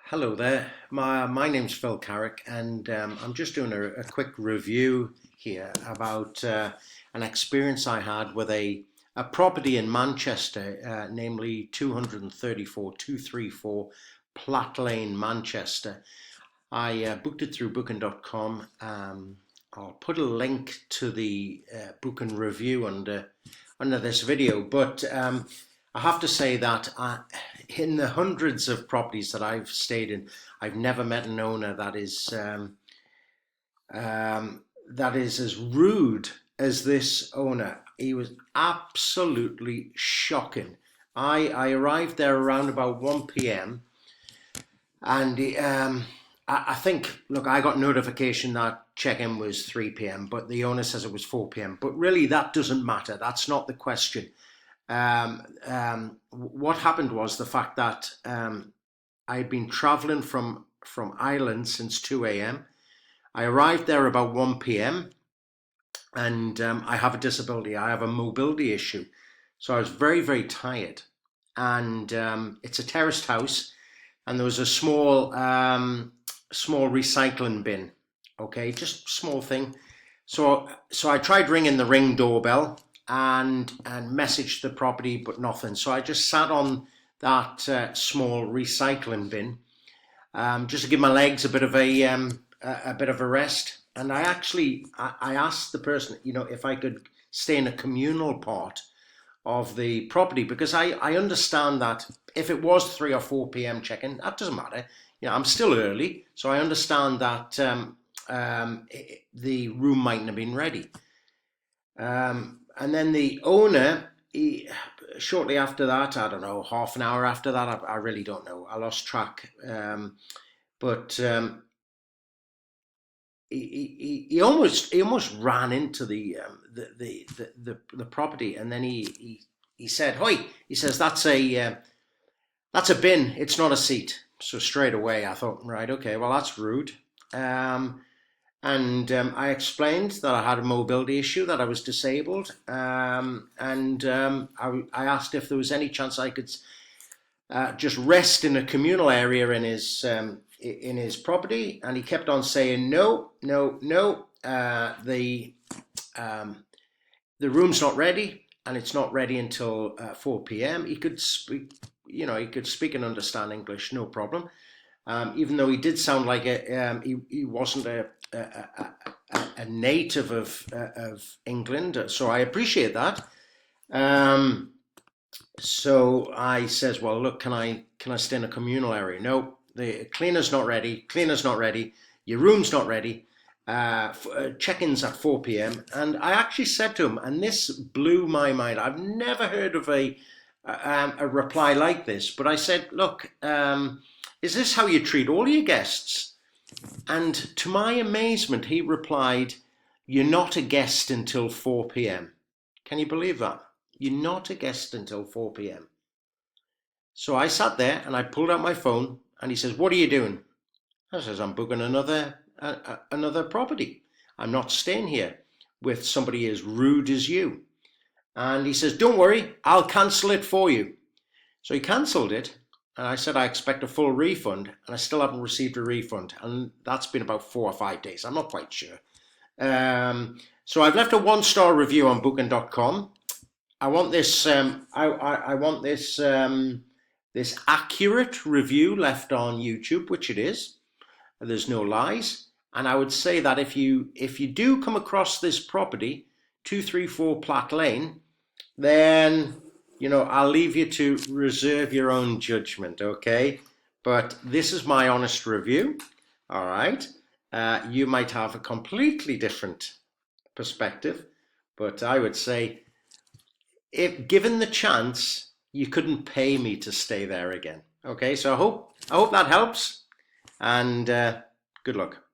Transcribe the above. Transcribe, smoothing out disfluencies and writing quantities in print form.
Hello there. My name's Phil Carrick, and I'm just doing a quick review here about an experience I had with a property in Manchester, namely 234 Platt Lane, Manchester. I booked it through booking.com. I'll put a link to the booking review under this video, but I have to say that in the hundreds of properties that I've stayed in, I've never met an owner that is as rude as this owner. He was absolutely shocking. I arrived there around about 1 p.m. and I think, look, I got notification that check-in was 3 p.m., but the owner says it was 4 p.m. But really, that doesn't matter. That's not the question. What happened was the fact that I had been traveling from Ireland since 2 a.m. I arrived there about 1 p.m. and I have a disability. I have a mobility issue. So I was very, very tired. And it's a terraced house, and there was a small recycling bin. Okay, just small thing. So I tried ringing the Ring doorbell and messaged the property, but nothing. So I just sat on that small recycling bin, just to give my legs a bit of a rest. And I asked the person, if I could stay in a communal part of the property, because I understand that if it was 3 or 4 p.m. check-in, that doesn't matter. I'm still early, so I understand that the room mightn't have been ready. And then the owner, shortly after that, I don't know, half an hour after that, I really don't know. I lost track. But he almost ran into the property, and then he said, "Hoi," he says, that's a bin. It's not a seat." So straight away, I thought, right, okay, well, that's rude. And I explained that I had a mobility issue, that I was disabled, and I asked if there was any chance I could just rest in a communal area in his property, and he kept on saying no, no, no. The room's not ready, and it's not ready until 4 p.m. He could speak, he could speak and understand English, no problem. Even though he did sound like he wasn't a native of England, so I appreciate that. So I says, well, look, can I stay in a communal area? No, the cleaner's not ready. Cleaner's not ready. Your room's not ready. Check-in's at 4 p.m. And I actually said to him, and this blew my mind. I've never heard of a reply like this, but I said, look, is this how you treat all your guests? And to my amazement, he replied, "You're not a guest until 4 p.m. Can you believe that? You're not a guest until 4 p.m. So I sat there and I pulled out my phone, and he says, "What are you doing?" I says, "I'm booking another property. I'm not staying here with somebody as rude as you." And he says, "Don't worry, I'll cancel it for you." So he cancelled it. And I said, I expect a full refund, and I still haven't received a refund. And that's been about 4 or 5 days. I'm not quite sure. So I've left a 1-star review on booking.com. I want this, I want this accurate review left on YouTube, which it is. There's no lies. And I would say that if you do come across this property, 234 Platt Lane, then I'll leave you to reserve your own judgment, okay? But this is my honest review, all right? You might have a completely different perspective, but I would say, if given the chance, you couldn't pay me to stay there again, okay? So I hope that helps, and good luck.